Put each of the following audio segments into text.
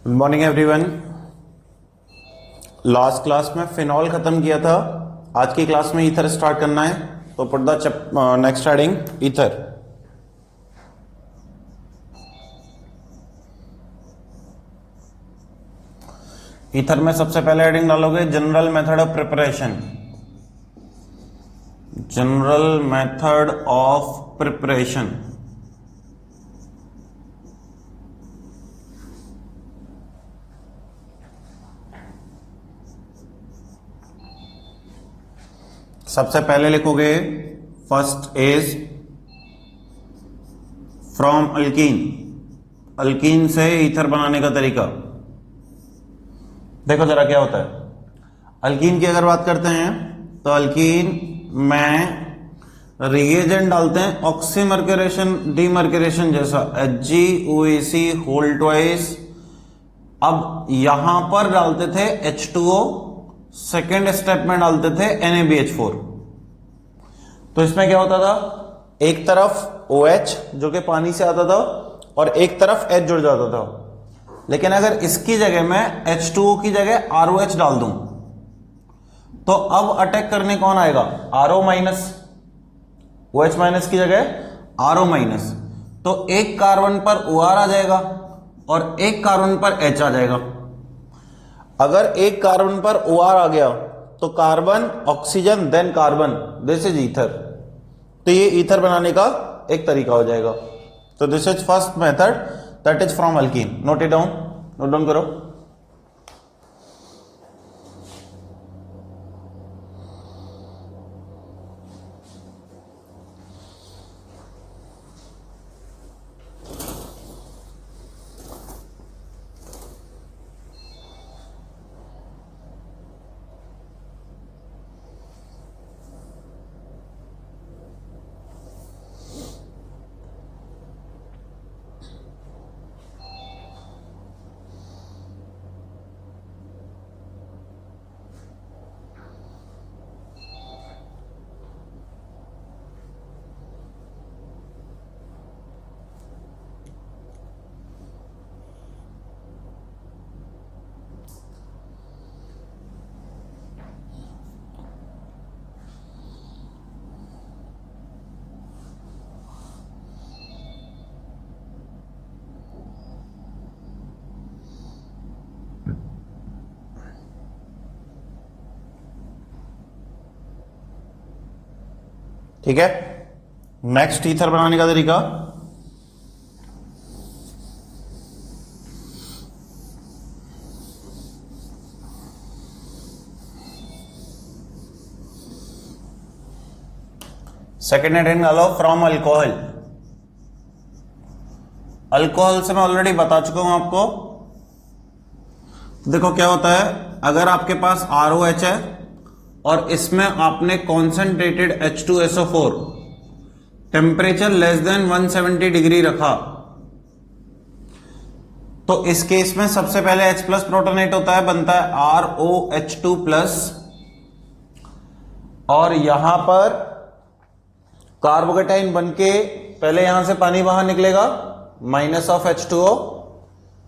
Good morning everyone. Last class में phenol खत्म किया था। आज की क्लास में ईथर स्टार्ट करना है, तो put the next heading ether. Ether में सबसे पहले हेडिंग डालोगे general method of preparation. General method of preparation. सबसे पहले लिखोगे first is from alkyne. Alkyne से ईथर बनाने का तरीका देखो जरा क्या होता है। अल्कीन की अगर बात करते हैं तो अल्कीन में रिएजेंट डालते हैं ऑक्सीमर्क्यूरेशन डीमर्क्यूरेशन जैसा HgOAc होल ट्वाइस। अब यहां पर डालते थे H2O, सेकेंड स्टेप में डालते थे NaBH4। तो इसमें क्या होता था, एक तरफ OH जो कि पानी से आता था और एक तरफ H जुड़ जाता था। लेकिन अगर इसकी जगह मैं H2O की जगह ROH डाल दूं तो अब अटैक करने कौन आएगा, RO माइनस। OH माइनस की जगह RO माइनस, तो एक कार्बन पर OR आ जाएगा और एक कार्बन पर H आ जाएगा। अगर एक कार्बन पर OR आ गया तो carbon oxygen then carbon, this is ether. तो ये ईथर बनाने का एक तरीका हो जाएगा। तो this is first method that is from alkyne. Note it down, note down करो। ठीक है, नेक्स्ट ईथर बनाने का तरीका। सेकेंड हेडिंग डालो फ्रॉम अल्कोहल। अल्कोहल से मैं ऑलरेडी बता चुका हूं आपको। देखो क्या होता है, अगर आपके पास ROH है और इसमें आपने concentrated H2SO4 temperature less than 170 degree रखा, तो इस केस में सबसे पहले H प्लस प्रोटोनेट होता है, बनता है ROH2 प्लस, और यहां पर कार्बोकेटाइन बनके पहले यहां से पानी बाहर निकलेगा, माइनस ऑफ H2O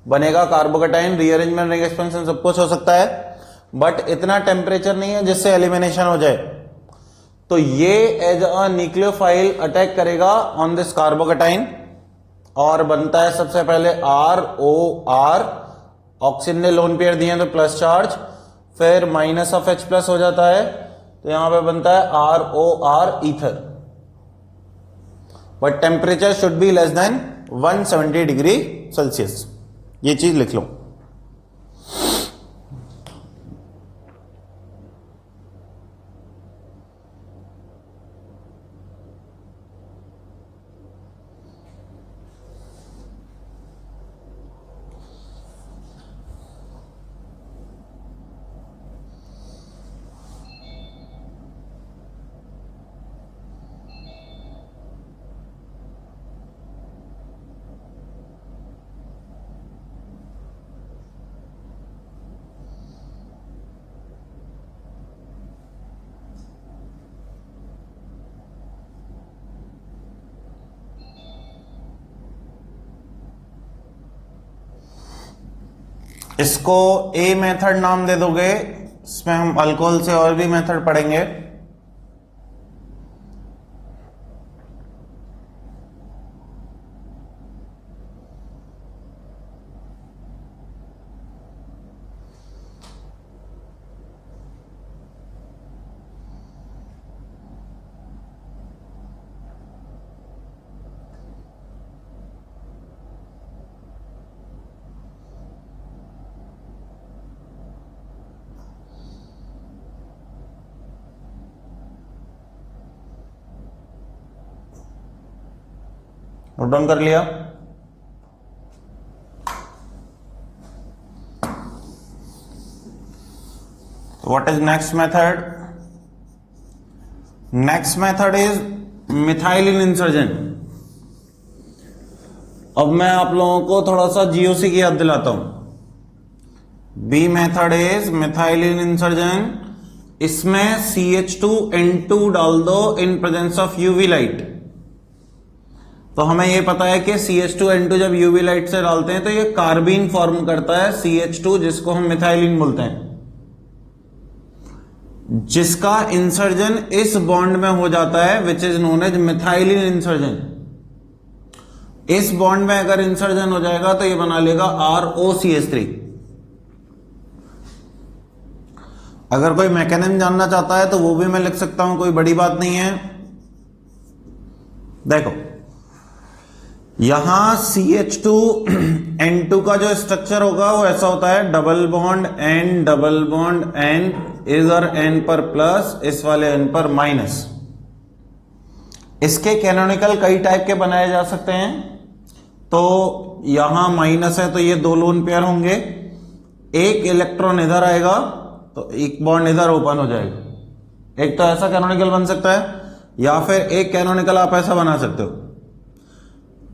बनेगा कार्बोकेटाइन। रीअरेंजमेंट रिंग एक्सपेंशन सब कुछ हो सकता है, बट इतना टेम्परेचर नहीं है जिससे एलिमिनेशन हो जाए। तो ये एज अ न्यूक्लियोफाइल अटैक करेगा ऑन दिस कार्बोकेटाइन और बनता है सबसे पहले ROR। ऑक्सीजन ने लोन पेयर दिए तो प्लस चार्ज, फिर माइनस ऑफ H प्लस हो जाता है, तो यहां पे बनता है ROR ether. But temperature should be less than 170 degree Celsius, ये चीज लिख लो। इसको ए मेथड नाम दे दोगे, इसमें हम अल्कोहल से और भी मेथड पढ़ेंगे। नोट डाउन कर लिया? What is next method? Next method is methylene insertion. अब मैं आप लोगों को थोड़ा सा जीओसी की याद दिलाता हूं। B method is methylene insertion. इसमें CH2N2 डाल दो in presence of UV light. तो हमें यह पता है कि CH2N2 जब यूवी लाइट से डालते हैं तो ये कार्बीन फॉर्म करता है CH2, जिसको हम मिथाइलिन बोलते हैं, जिसका इंसर्जन इस बॉन्ड में हो जाता है which is known as methylene insertion. इस बॉन्ड में अगर इंसर्जन हो जाएगा तो ये बना लेगा ROCH3। अगर कोई मैकेनिज्म जानना चाहता है तो वो भी मैं लिख सकता हूं, कोई बड़ी बात नहीं है। देखो यहां CH2N2 का जो स्ट्रक्चर होगा वो ऐसा होता है, डबल बॉन्ड N, इधर N पर प्लस, इस वाले N पर माइनस। इसके कैनोनिकल कई टाइप के बनाए जा सकते हैं। तो यहां माइनस है तो ये दो लोन पेयर होंगे, एक इलेक्ट्रॉन इधर आएगा तो एक बॉन्ड इधर ओपन हो जाएगा। एक तो ऐसा कैनोनिकल बन सकता है, या फिर एक कैनोनिकल आप ऐसा बना सकते हो।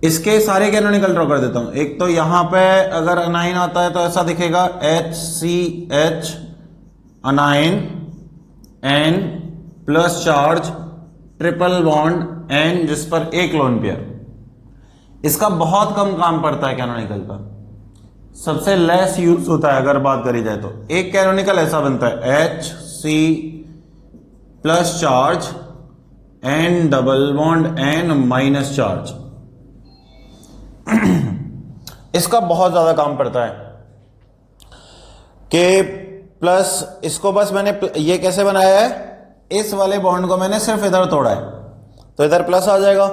इसके सारे कैनोनिकल ड्रॉ कर देता हूं। एक तो यहां पे अगर अनाइन आता है तो ऐसा दिखेगा HCH anion N plus charge triple bond N, जिस पर एक लोन पेयर। इसका बहुत कम काम पड़ता है कैनोनिकल का, सबसे लेस यूज होता है अगर बात करी जाए तो। एक कैनोनिकल ऐसा बनता है HC plus charge N double bond N minus charge. इसका बहुत ज्यादा काम पड़ता है कि प्लस, इसको बस मैंने ये कैसे बनाया है, इस वाले बॉन्ड को मैंने सिर्फ इधर तोड़ा है तो इधर प्लस आ जाएगा,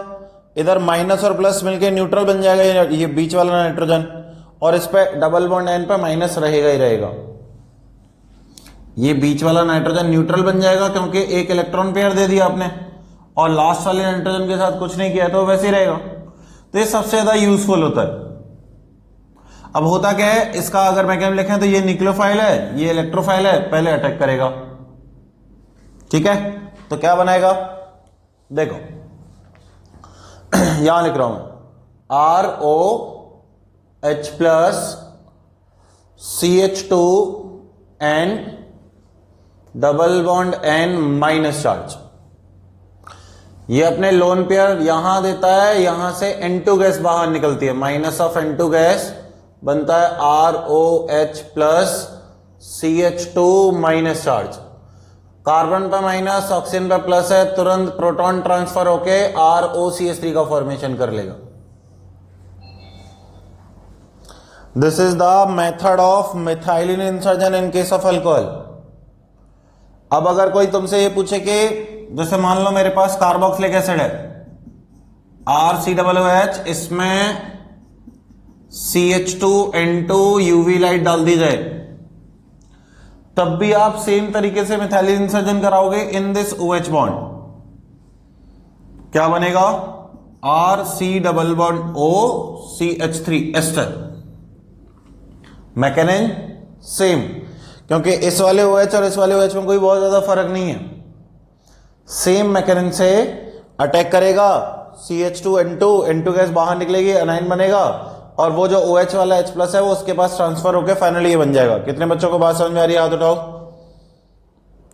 इधर माइनस और प्लस मिलके न्यूट्रल बन जाएगा ये बीच वाला नाइट्रोजन, और इस पे डबल बॉन्ड N पे माइनस रहेगा ही रहेगा। ये बीच वाला नाइट्रोजन न्यूट्रल बन जाएगा क्योंकि एक इलेक्ट्रॉन पेयर दे दिया आपने, और लास्ट वाले नाइट्रोजन के साथ कुछ नहीं किया तो वैसे ही रहेगा। तो ये सबसे ज्यादा यूजफुल होता है। अब होता क्या है, इसका अगर मैकेनिज्म लिखें तो ये न्यूक्लियोफाइल है, ये इलेक्ट्रोफाइल है, पहले अटैक करेगा। ठीक है, तो क्या बनाएगा, देखो यहां लिख रहा हूं ROH plus CH2N double bond N minus charge. ये अपने लोन पेयर यहां देता है, यहां से N2 गैस बाहर निकलती है, माइनस ऑफ N2 गैस बनता है ROH plus CH2 minus charge. Carbon पर माइनस, ऑक्सीजन पर प्लस है, तुरंत प्रोटॉन ट्रांसफर होके ROCH3 का फॉर्मेशन कर लेगा। This is the method of methylene insertion in case of alcohol. अब अगर कोई तुमसे ये पूछे कि जैसे मान लो मेरे पास कार्बोक्सिलिक एसिड है RCOOH, इसमें CH2N2 यूवी लाइट डाल दी जाए, तब भी आप सेम तरीके से मिथाइलिन इंसर्जन कराओगे इन दिस OH बॉन्ड। क्या बनेगा, RC double bond O CH3 ester. Mechanism same, क्योंकि इस वाले OH और इस वाले OH में कोई बहुत ज्यादा फर्क नहीं है। सेम मैकेनिज्म से अटैक करेगा, CH2N2 गैस बाहर निकलेगी, अनाइन बनेगा, और वो जो OH वाला H प्लस है वो उसके पास ट्रांसफर होकर फाइनली ये बन जाएगा। कितने बच्चों को बात समझ में आ रही है, हाथ उठाओ।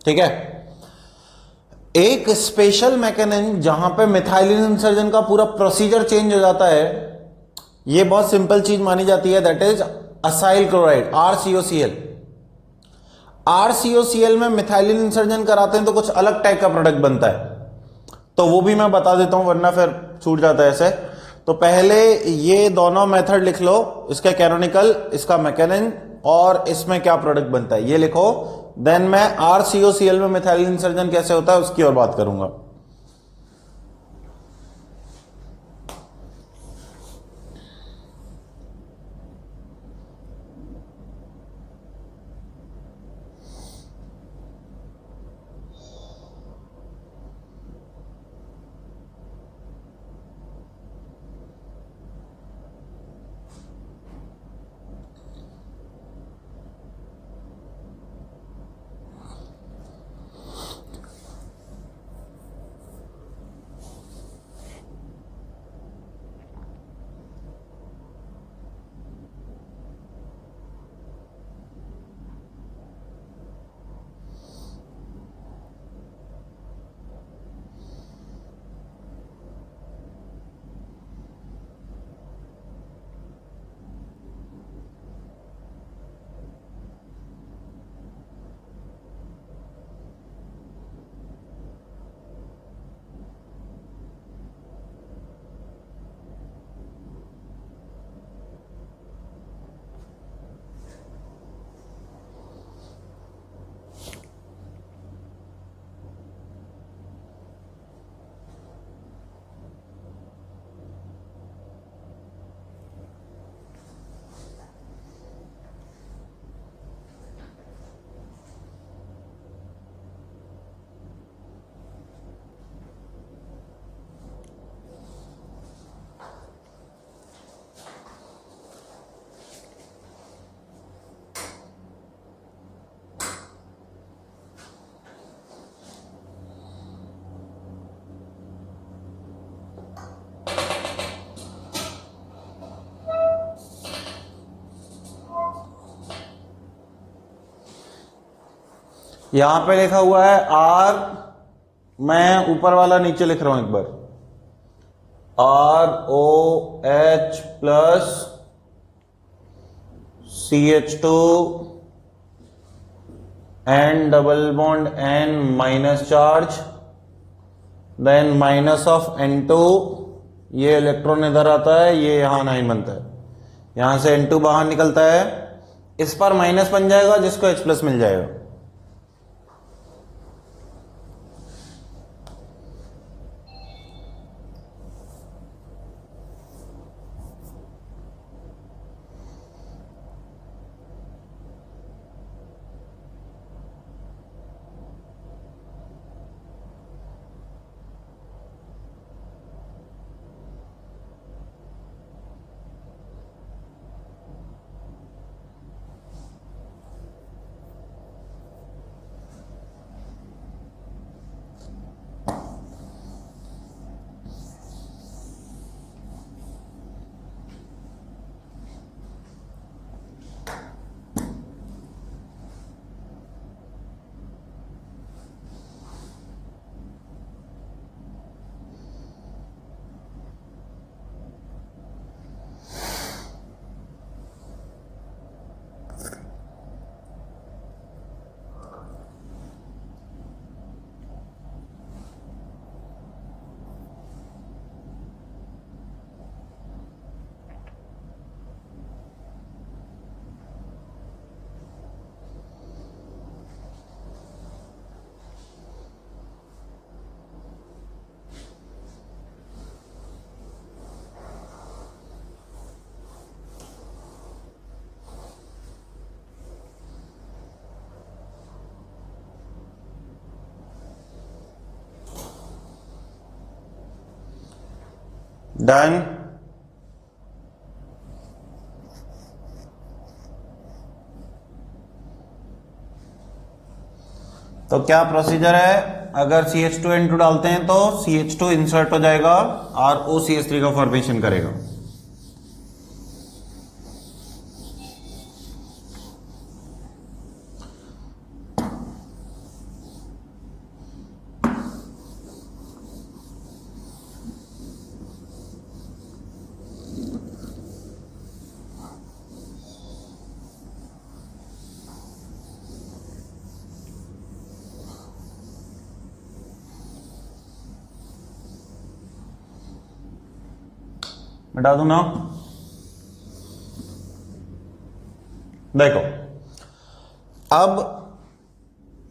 ठीक है, एक स्पेशल मैकेनिज्म जहां पे मिथाइलिन इंसर्जन का पूरा प्रोसीजर चेंज हो जाता है, ये बहुत सिंपल चीज मानी जाती है, that is acyl chloride RCOCl। RCOCl में मिथाइलिन इंसर्जन कराते हैं तो कुछ अलग टाइप का प्रोडक्ट बनता है, तो वो भी मैं बता देता हूं वरना फिर छूट जाता है ऐसे। तो पहले ये दोनों मेथड लिख लो, इसका कैनोनिकल, इसका मैकेनिज्म, और इसमें क्या प्रोडक्ट बनता है ये लिखो। देन मैं RCOCl में मिथाइलिन इंसर्जन कैसे होता है उसकी और बात करूंगा। यहां पे लिखा हुआ है R, मैं ऊपर वाला नीचे लिख रहा हूं एक बार, ROH plus CH2 N double bond N minus charge, then minus of N2, ये इलेक्ट्रॉन इधर आता है, ये यहां नहीं बनता है, यहां से N2 बाहर निकलता है, इस पर माइनस बन जाएगा जिसको H प्लस मिल जाएगा। डन। तो क्या प्रोसीजर है, अगर CH2N2 डालते हैं तो CH2 इंसर्ट हो जाएगा और OCH3 का फॉर्मेशन करेगा। मिटा दूं ना। देखो अब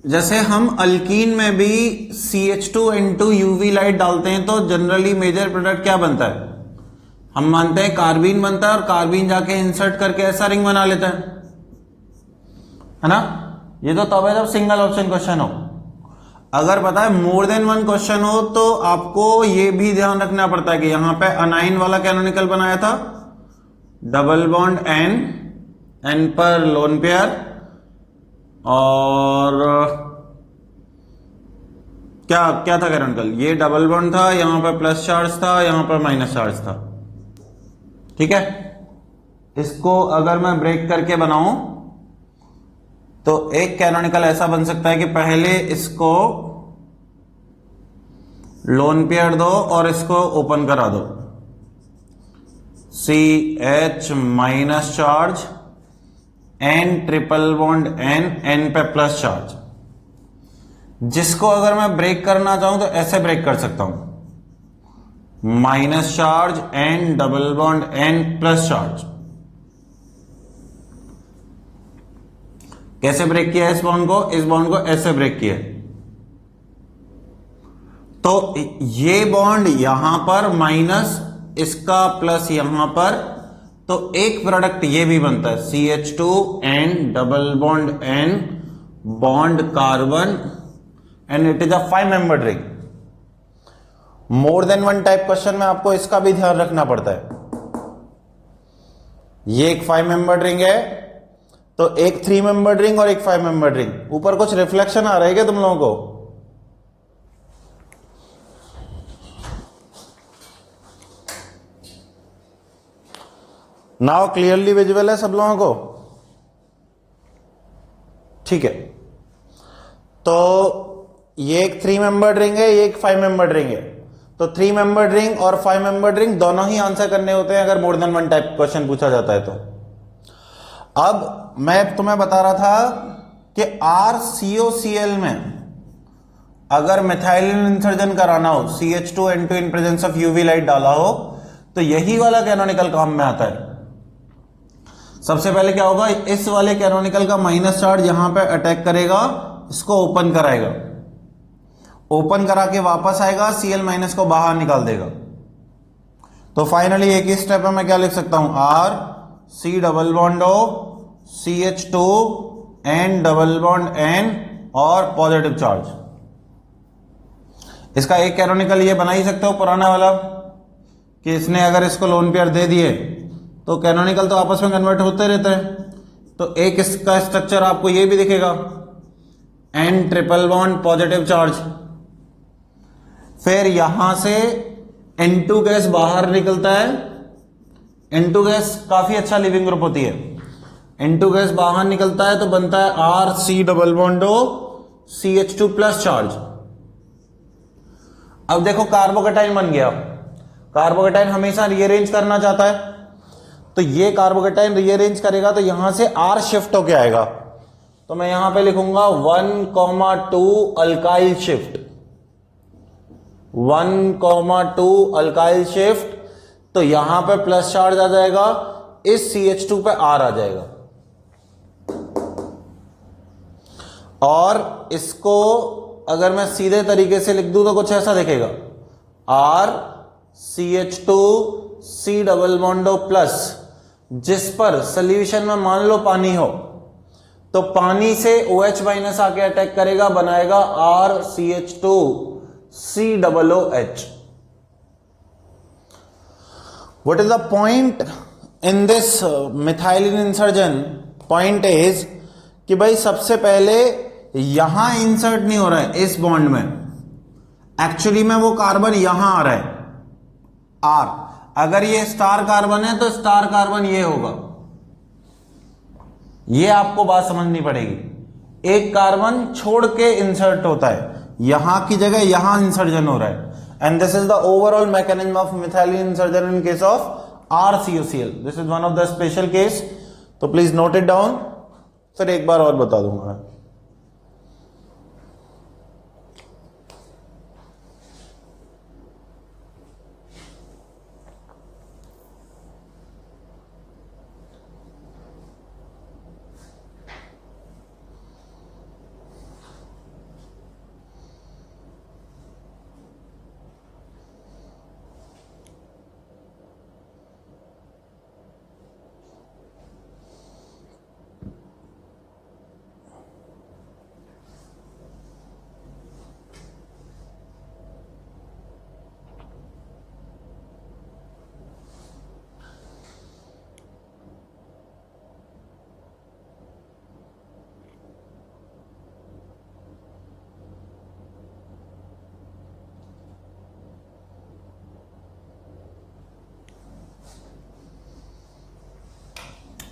जैसे हम अल्कीन में भी CH2N2 UV लाइट डालते हैं तो जनरली मेजर प्रोडक्ट क्या बनता है? हम मानते हैं कार्बीन बनता है और कार्बीन जाके इंसर्ट करके ऐसा रिंग बना लेता है ना। ये तो तब है जब सिंगल ऑप्शन क्वेश्चन हो। अगर पता है मोर देन वन क्वेश्चन हो तो आपको ये भी ध्यान रखना पड़ता है कि यहां पे अनाइन वाला कैनोनिकल बनाया था, डबल बॉन्ड एन पर लोन पेयर, और क्या क्या था कैनोनिकल? ये डबल बॉन्ड था, यहां पर प्लस चार्ज था, यहां पर माइनस चार्ज था। ठीक है, इसको अगर मैं ब्रेक करके बनाऊं तो एक कैनोनिकल ऐसा बन सकता है कि पहले इसको लोन पेयर दो और इसको ओपन करा दो, CH minus charge, N triple bond N पे प्लस चार्ज। जिसको अगर मैं ब्रेक करना चाहूं तो ऐसे ब्रेक कर सकता हूं, minus charge N double bond N plus charge. कैसे ब्रेक किया इस बॉन्ड को? इस बॉन्ड को ऐसे ब्रेक किया। तो ये बॉन्ड यहां पर माइनस, इसका प्लस यहां पर, तो एक प्रोडक्ट ये भी बनता है CH2N double bond N bond carbon, and it is a 5 membered ring. More than one type question में आपको इसका भी ध्यान रखना पड़ता है। ये एक 5 मेंबर्ड रिंग है, तो एक 3 मेंबर्ड रिंग और एक 5 मेंबर्ड रिंग। ऊपर कुछ रिफ्लेक्शन आ रहा है क्या तुम लोगों को? नाउ क्लियरली विजुअल है सब लोगों को? ठीक है, तो ये एक 3 मेंबर्ड रिंग है, ये एक 5 मेंबर्ड रिंग है। तो 3 मेंबर्ड रिंग और 5 मेंबर्ड रिंग दोनों ही आंसर करने होते हैं अगर more than one type question पूछा जाता है तो। अब मैं तुम्हें बता रहा था कि RCOCl में अगर मिथाइलिन इंसर्जन कराना हो, CH2N2 in presence of UV light डाला हो, तो यही वाला कैनोनिकल काम में आता है। सबसे पहले क्या होगा, इस वाले कैनोनिकल का माइनस चार्ज यहां पे अटैक करेगा, इसको ओपन कराएगा, ओपन करा के वापस आएगा, Cl माइनस को बाहर निकाल देगा। तो फाइनली एक ही स्टेप में मैं क्या लिख सकता हूं, R C double bond O CH2 N double bond N और पॉजिटिव चार्ज। इसका एक कैनोनिकल ये बना ही सकते हो पुराना वाला कि इसने अगर इसको लोन पेयर दे दिए तो कैनोनिकल तो आपस में कन्वर्ट होते रहते हैं। तो एक इसका स्ट्रक्चर आपको ये भी दिखेगा, N triple bond positive charge. फिर यहां से N2 गैस बाहर निकलता है। N2 गैस काफी अच्छा लिविंग ग्रुप होती है। N2 गैस बाहर निकलता है तो बनता है R C double bond O CH2 plus charge. अब देखो कार्बोकेटाइन बन गया। कार्बोकेटाइन हमेशा रीअरेंज करना चाहता है, तो ये कार्बोकेटाइन रीअरेंज करेगा तो यहां से R शिफ्ट होके आएगा। तो मैं यहां पे लिखूंगा 1,2 अल्काइल शिफ्ट, 1,2 अल्काइल शिफ्ट। तो यहां पे प्लस चार्ज आ जाएगा, इस CH2 पे R आ जाएगा, और इसको अगर मैं सीधे तरीके से लिख दूं तो कुछ ऐसा दिखेगा, R CH2 C double bond O plus, जिस पर सोल्यूशन में मान लो पानी हो तो पानी से OH माइनस आके अटैक करेगा, बनाएगा R CH2 C double OH। What is the point in this methylene insertion? Point is कि भाई सबसे पहले यहां इंसर्ट नहीं हो रहा है इस बॉन्ड में, एक्चुअली में वो कार्बन यहां आ रहा है R। अगर ये स्टार कार्बन है तो स्टार कार्बन ये होगा। ये आपको बात समझनी पड़ेगी। एक कार्बन छोड़ के इंसर्ट होता है, यहां की जगह यहां इंसर्जन हो रहा है, and this is the overall mechanism of methylene insertion in case of RCOCl। This is one of the special case, तो प्लीज नोट इट डाउन। फिर एक बार और बता दूंगा।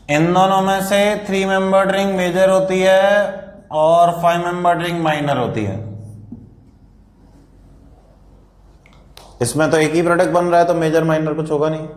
इन दोनों में से 3 मेंबर्ड रिंग मेजर होती है और 5 मेंबर्ड रिंग माइनर होती है। इसमें तो एक ही प्रोडक्ट बन रहा है, तो मेजर माइनर कुछ होगा नहीं।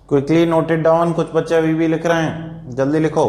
Quickly note it down. कुछ बच्चे अभी भी लिख रहे हैं, जल्दी लिखो।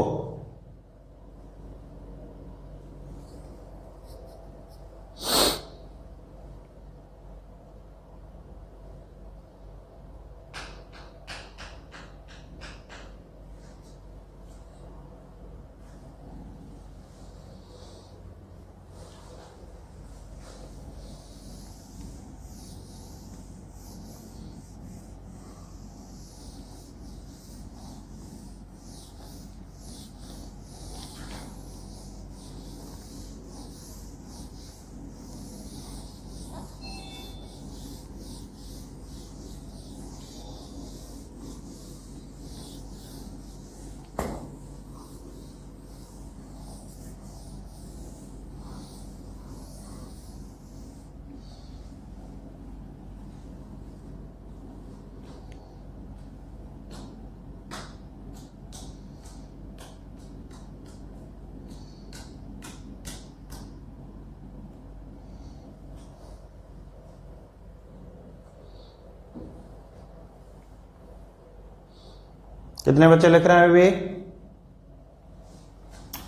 कितने बच्चे लिख रहे हैं अभी?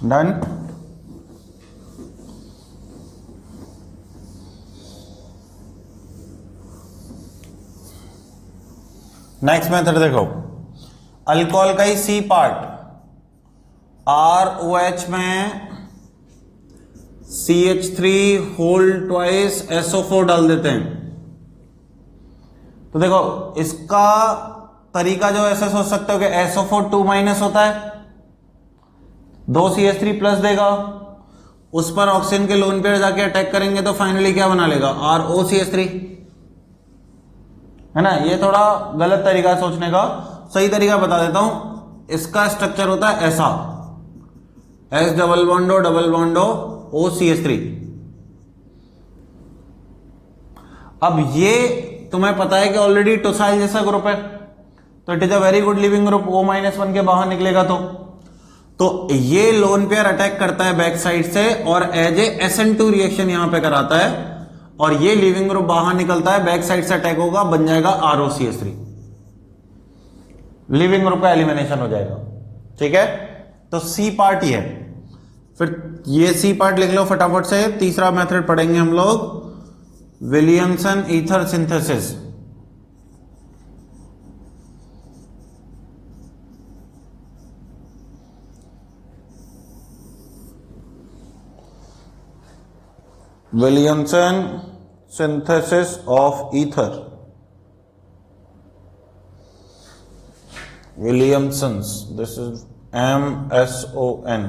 डन। नेक्स्ट मेथड देखो, अल्कोहल का ही सी पार्ट ROH में CH3 होल ट्वाइस SO4 डाल देते हैं। तो देखो इसका तरीका जो ऐसे सोच सकते हो कि SO4 2- होता है, 2 CH3 प्लस देगा, उस पर ऑक्सीजन के लोन पेयर जाके अटैक करेंगे तो फाइनली क्या बना लेगा? ROCH3, है ना। ये थोड़ा गलत तरीका है सोचने का, सही तरीका बता देता हूं। इसका स्ट्रक्चर होता है ऐसा, S डबल बॉन्डो OCH3। अब ये तुम्हें पता है कि ऑलरेडी टोसाइल जैसा ग्रुप है, तो it is a very good leaving group. O-1 के बाहर निकलेगा तो ये लोन पेयर अटैक करता है बैक साइड से और एज ए SN2 रिएक्शन यहां पे कराता है, और ये लिविंग ग्रुप बाहर निकलता है, बैक साइड से अटैक होगा, बन जाएगा ROCH3। लिविंग ग्रुप का एलिमिनेशन हो जाएगा। ठीक है, तो सी पार्ट ही है। फिर ये सी पार्ट लिख लो फटाफट से। तीसरा मेथड पढ़ेंगे हम लोग, Williamson ether synthesis. Williamson synthesis of ether. Williamson's. This is MSON.